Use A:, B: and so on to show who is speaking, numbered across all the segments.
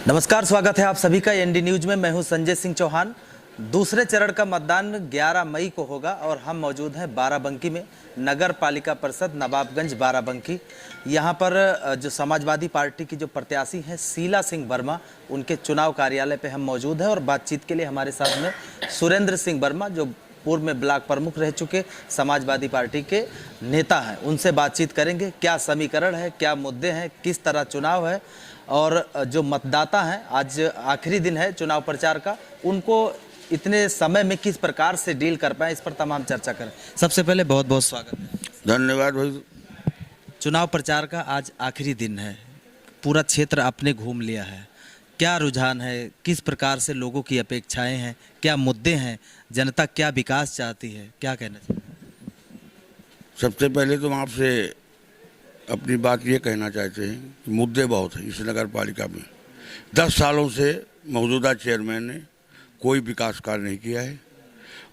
A: नमस्कार, स्वागत है आप सभी का एनडी न्यूज में। मैं हूं संजय सिंह चौहान। दूसरे चरण का मतदान 11 मई को होगा और हम मौजूद हैं बाराबंकी में, नगर पालिका परिषद नवाबगंज बाराबंकी। यहां पर जो समाजवादी पार्टी की जो प्रत्याशी हैं शीला सिंह वर्मा, उनके चुनाव कार्यालय पे हम मौजूद हैं और बातचीत के लिए हमारे साथ में सुरेंद्र सिंह वर्मा, जो पूर्व में ब्लॉक प्रमुख रह चुके समाजवादी पार्टी के नेता हैं। उनसे बातचीत करेंगे, क्या समीकरण है, क्या मुद्दे हैं, किस तरह चुनाव है और जो मतदाता हैं, आज आखिरी दिन है चुनाव प्रचार का, उनको इतने समय में किस प्रकार से डील कर पाए, इस पर तमाम चर्चा करें। सबसे पहले बहुत बहुत स्वागत है।
B: धन्यवाद भाई।
A: चुनाव प्रचार का आज आखिरी दिन है, पूरा क्षेत्र आपने घूम लिया है, क्या रुझान है, किस प्रकार से लोगों की अपेक्षाएं हैं, क्या मुद्दे हैं, जनता क्या विकास चाहती है, क्या कहना चाहिए?
B: सबसे पहले तो हम आपसे अपनी बात ये कहना चाहते हैं कि मुद्दे बहुत हैं इस नगर पालिका में। 10 सालों से मौजूदा चेयरमैन ने कोई विकास कार्य नहीं किया है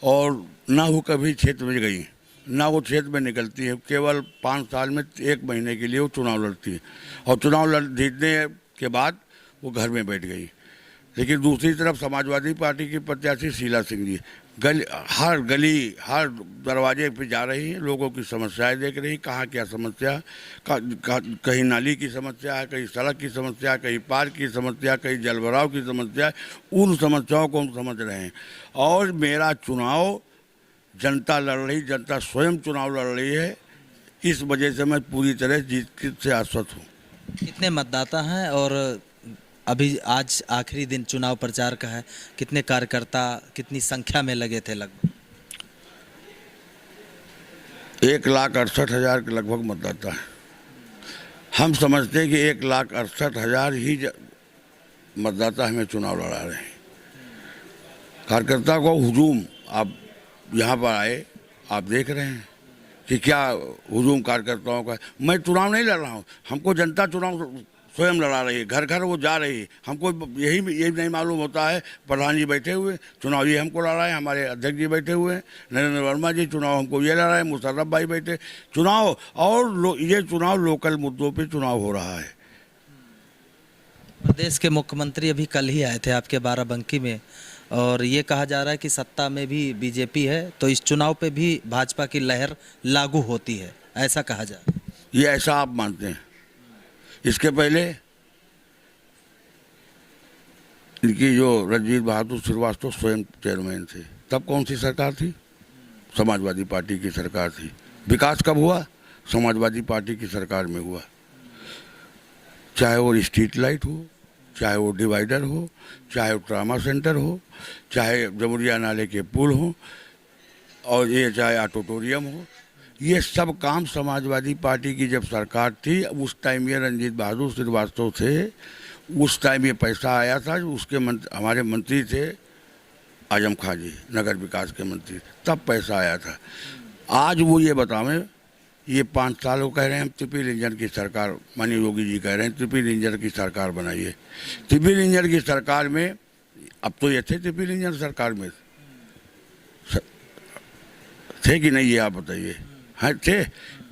B: और ना वो कभी क्षेत्र में गई, ना वो क्षेत्र में निकलती है। केवल 5 साल में 1 महीने के लिए वो चुनाव लड़ती है और चुनाव जीतने के बाद वो घर में बैठ गई। लेकिन दूसरी तरफ समाजवादी पार्टी की प्रत्याशी शीला सिंह जी हर गली हर दरवाजे पे जा रही हैं, लोगों की समस्याएं देख रही हैं, कहाँ क्या समस्या, कहीं नाली की समस्या है, कहीं सड़क की समस्या है, कहीं पार्क की समस्या, कहीं जलभराव की समस्या है। उन समस्याओं को हम समझ रहे हैं और मेरा चुनाव जनता लड़ रही, जनता स्वयं चुनाव लड़ रही है। इस वजह से मैं पूरी तरह जीत से आश्वस्त हूँ।
A: कितने मतदाता हैं और अभी आज आखिरी दिन चुनाव प्रचार का है, कितने कार्यकर्ता कितनी संख्या में लगे थे? लगभग
B: 1,68,000 के लगभग मतदाता है। हम समझते हैं कि 1,68,000 ही मतदाता हमें चुनाव लड़ा रहे हैं। कार्यकर्ता को हुजूम, आप यहाँ पर आए, आप देख रहे हैं कि क्या हुजूम कार्यकर्ताओं का। मैं चुनाव नहीं लड़ रहा हूँ, हमको जनता चुनाव स्वयं लड़ा रही है, घर घर वो जा रही है। हमको यही नहीं मालूम होता है, प्रधान जी बैठे हुए चुनाव ये हमको लड़ा है, हमारे अध्यक्ष जी बैठे हुए हैं नरेंद्र वर्मा जी, चुनाव हमको ये लड़ा है, मुशर्रफ भाई बैठे चुनाव, और ये चुनाव लोकल मुद्दों पे चुनाव हो रहा है।
A: प्रदेश के मुख्यमंत्री अभी कल ही आए थे आपके बाराबंकी में और ये कहा जा रहा है कि सत्ता में भी बीजेपी है, तो इस चुनाव पे भी भाजपा की लहर लागू होती है, ऐसा कहा जा रहा है।
B: ये ऐसा आप मानते हैं? इसके पहले इनकी जो रणजीत बहादुर श्रीवास्तव स्वयं चेयरमैन थे, तब कौन सी सरकार थी? समाजवादी पार्टी की सरकार थी। विकास कब हुआ? समाजवादी पार्टी की सरकार में हुआ। चाहे वो स्ट्रीट लाइट हो, चाहे वो डिवाइडर हो, चाहे वो ट्रामा सेंटर हो, चाहे जमुरिया नाले के पुल हो, और ये चाहे ऑडिटोरियम हो, ये सब काम समाजवादी पार्टी की जब सरकार थी, उस टाइम ये रणजीत बहादुर श्रीवास्तव थे, उस टाइम ये पैसा आया था। उसके हमारे मंत्री थे आजम खां जी, नगर विकास के मंत्री, तब पैसा आया था। आज वो ये बतावें, ये 5 साल वो कह रहे हैं हम ट्रिपल इंजन की सरकार, माननीय योगी जी कह रहे हैं ट्रिपल इंजन की सरकार बनाइए। ट्रिपल इंजन की सरकार में अब तो ये थे, ट्रिपल इंजन सरकार में थे कि नहीं, ये आप बताइए। हाँ थे।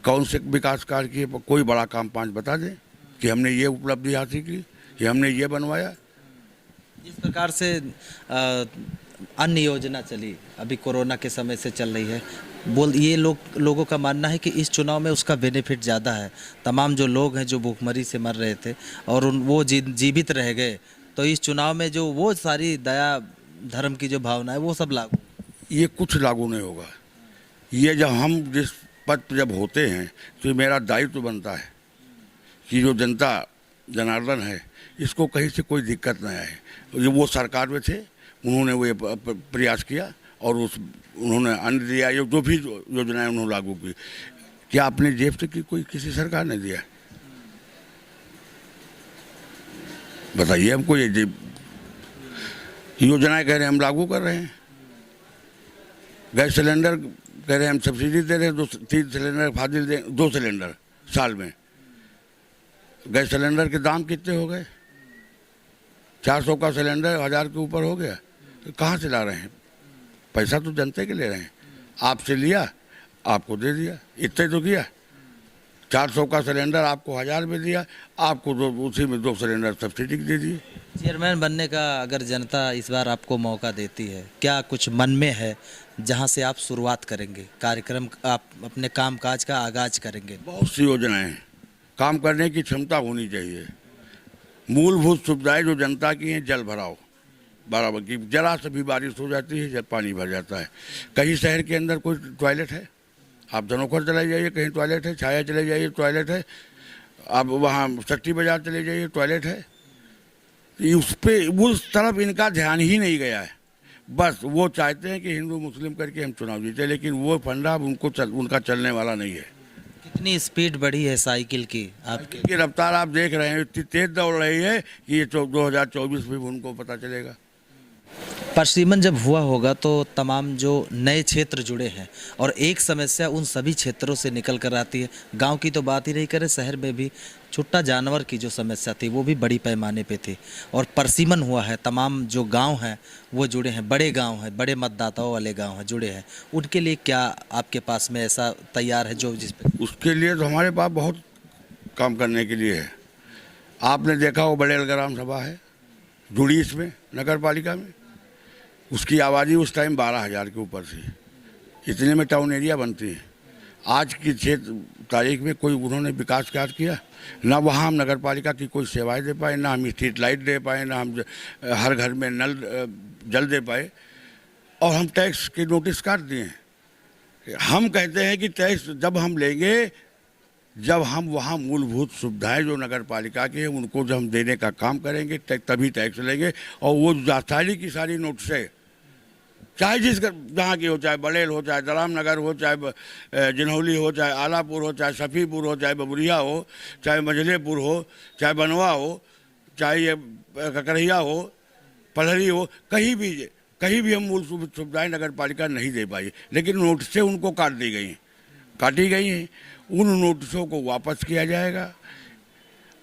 B: कौन से विकास कार्य किए? कोई बड़ा काम 5 बता दें कि हमने ये उपलब्धि हासिल की, कि हमने ये बनवाया।
A: जिस प्रकार से अन्य योजना चली, अभी कोरोना के समय से चल रही है, ये लोगों का मानना है कि इस चुनाव में उसका बेनिफिट ज़्यादा है। तमाम जो लोग हैं जो भूखमरी से मर रहे थे और वो जीवित रह गए, तो इस चुनाव में जो वो सारी दया धर्म की जो भावना है वो सब लागू।
B: ये कुछ लागू नहीं होगा। ये जब हम जिस पद पर जब होते हैं तो मेरा दायित्व बनता है कि जो जनता जनार्दन है, इसको कहीं से कोई दिक्कत न आए। ये वो सरकार में थे, उन्होंने वो प्रयास किया और उन्होंने अन्न दिया, ये जो भी योजनाएं उन्होंने लागू की। क्या अपने जेब से कोई किसी सरकार ने दिया? बताइए हमको। ये योजनाएं कह रहे हैं हम लागू कर रहे हैं। गैस सिलेंडर कह रहे हैं हम सब्सिडी दे रहे हैं, 3 सिलेंडर फाजिल दे, 2 सिलेंडर साल में। गैस सिलेंडर के दाम कितने हो गए? 400 का सिलेंडर 1000 के ऊपर हो गया। तो कहाँ से ला रहे हैं? पैसा तो जनता के ले रहे हैं। आपसे लिया, आपको दे दिया, इतने तो किया। 400 का सिलेंडर आपको 1000 में दिया, आपको उसी में 2 सिलेंडर सब्सिडी दे दिए।
A: चेयरमैन बनने का अगर जनता इस बार आपको मौका देती है, क्या कुछ मन में है जहां से आप शुरुआत करेंगे कार्यक्रम, आप अपने कामकाज का आगाज करेंगे?
B: बहुत सी योजनाएं हैं, काम करने की क्षमता होनी चाहिए। मूलभूत सुविधाएं जो जनता की हैं, जल भराव बाराबंकी जरा से भी बारिश हो जाती है जब पानी भर जाता है। कहीं शहर के अंदर कोई टॉयलेट है? आप धनोखर चले जाइए, कहीं टॉयलेट है। छाया चले जाइए, टॉयलेट है। आप वहाँ सट्टी बाजार चले जाइए, टॉयलेट है। उस पे उस तरफ इनका ध्यान ही नहीं गया है। बस वो चाहते हैं कि हिंदू मुस्लिम करके हम चुनाव जीते, लेकिन वो फंडा उनका चलने वाला नहीं है।
A: कितनी स्पीड बढ़ी है साइकिल की आपके?
B: की रफ्तार आप देख रहे हैं, इतनी तेज दौड़ रही है कि ये 2024 में उनको पता चलेगा।
A: परिसीमन जब हुआ होगा तो तमाम जो नए क्षेत्र जुड़े हैं और एक समस्या उन सभी क्षेत्रों से निकल कर आती है। गांव की तो बात ही नहीं करें, शहर में भी छुट्टा जानवर की जो समस्या थी वो भी बड़ी पैमाने पे थी। और परिसीमन हुआ है, तमाम जो गांव हैं वो जुड़े हैं, बड़े गांव हैं, बड़े मतदाताओं वाले गांव हैं जुड़े हैं। उनके लिए क्या आपके पास में ऐसा तैयार है जो जिस पे?
B: उसके लिए तो हमारे पास बहुत काम करने के लिए है। आपने देखा वो बड़ेल ग्राम सभा है जुड़ी इसमें नगर पालिका में, उसकी आबादी उस टाइम 12,000 के ऊपर थी। इतने में टाउन एरिया बनती है। आज की 6 तारीख में कोई उन्होंने विकास कार्य किया ना। वहाँ हम नगर पालिका की कोई सेवाएं दे पाए, ना हम स्ट्रीट लाइट दे पाए, ना हम हर घर में नल जल दे पाए। और हम टैक्स के नोटिस काट दिए। हम कहते हैं कि टैक्स जब हम लेंगे, जब हम वहाँ मूलभूत सुविधाएं जो नगर पालिका की है उनको जब हम देने का काम करेंगे तभी टैक्स लेंगे। और वो सारी की सारी नोटिसें, चाहे जिस जहाँ की हो, चाहे बड़ेल हो, चाहे दराम नगर हो, चाहे जिन्हौली हो, चाहे आलापुर हो, चाहे सफ़ीपुर हो, चाहे बबुरिया हो, चाहे मजलेपुर हो, चाहे बनवा हो, चाहे ये ककरहिया हो, पलहरी हो, कहीं भी हम मूल सुविधाएं नगर पालिका नहीं दे पाई। लेकिन नोटिसें उनको काटी गई हैं। उन नोटिसों को वापस किया जाएगा।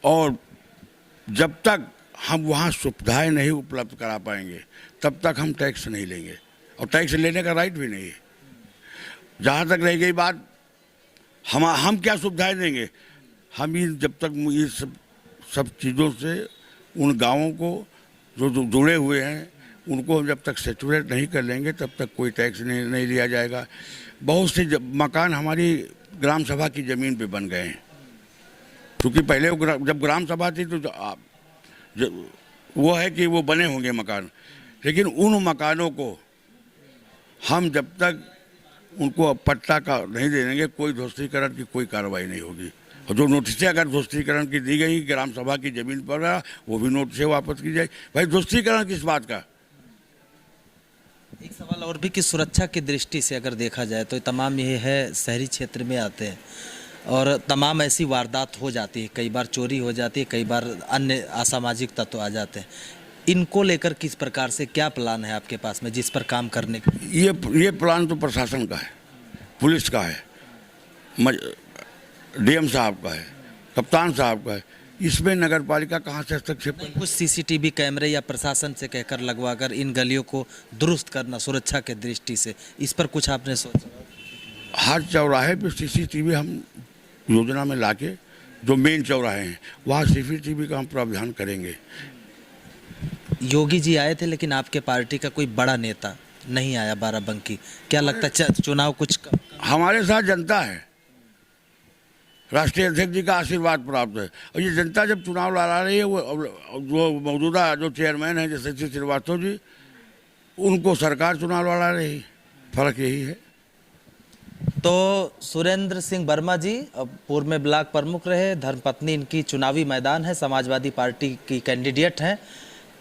B: और जब तक हम वहाँ सुविधाएं नहीं उपलब्ध करा पाएंगे तब तक हम टैक्स नहीं लेंगे। और टैक्स लेने का राइट भी नहीं है। जहाँ तक रह गई बात हम क्या सुविधाएं देंगे, हम जब तक ये सब चीज़ों से उन गांवों को जो जुड़े हुए हैं उनको हम जब तक सेचुरेट नहीं कर लेंगे तब तक कोई टैक्स नहीं लिया जाएगा। बहुत से मकान हमारी ग्राम सभा की ज़मीन पे बन गए हैं। क्योंकि पहले जब ग्राम सभा थी तो वो है कि वो बने होंगे मकान, लेकिन उन मकानों को हम जब तक उनको पट्टा का नहीं दे देंगे कोई ध्वस्तीकरण की कोई कार्रवाई नहीं होगी। और जो नोटिसें अगर ध्वस्तीकरण की दी गई ग्राम सभा की ज़मीन पर वो भी नोटिसें वापस की जाए। भाई ध्वस्तीकरण किस बात का?
A: एक सवाल और भी कि सुरक्षा की दृष्टि से अगर देखा जाए तो तमाम ये है शहरी क्षेत्र में आते हैं और तमाम ऐसी वारदात हो जाती है, कई बार चोरी हो जाती है, कई बार अन्य असामाजिक तत्व आ जाते हैं। इनको लेकर किस प्रकार से क्या प्लान है आपके पास में जिस पर काम करने का?
B: ये प्लान तो प्रशासन का है, पुलिस का है, डीएम साहब का है, कप्तान साहब का है। इसमें नगर पालिका कहाँ से हस्तक्षेप?
A: कुछ सीसीटीवी कैमरे या प्रशासन से कहकर लगवाकर इन गलियों को दुरुस्त करना सुरक्षा के दृष्टि से, इस पर कुछ आपने सोचा?
B: हर चौराहे पे सीसीटीवी हम योजना में लाके जो मेन चौराहे हैं वहाँ सीसीटीवी का हम प्रावधान करेंगे।
A: योगी जी आए थे लेकिन आपके पार्टी का कोई बड़ा नेता नहीं आया बाराबंकी, क्या लगता है चुनाव कुछ
B: हमारे साथ जनता है, राष्ट्रीय अध्यक्ष जी का आशीर्वाद प्राप्त है। और ये जनता जब चुनाव लड़ा रही है वो मौजूदा जो चेयरमैन हैं जैसे श्री श्रीवास्तव जी, उनको सरकार चुनाव लड़ा रही, फर्क यही है।
A: तो सुरेंद्र सिंह वर्मा जी पूर्व में ब्लॉक प्रमुख रहे, धर्मपत्नी इनकी चुनावी मैदान है, समाजवादी पार्टी की कैंडिडेट हैं।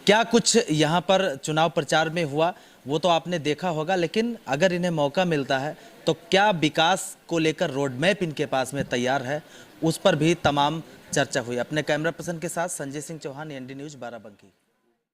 A: क्या कुछ यहाँ पर चुनाव प्रचार में हुआ वो तो आपने देखा होगा, लेकिन अगर इन्हें मौका मिलता है तो क्या विकास को लेकर रोड मैप इनके पास में तैयार है, उस पर भी तमाम चर्चा हुई। अपने कैमरा पर्सन के साथ संजय सिंह चौहान, एनडी न्यूज़ बाराबंकी।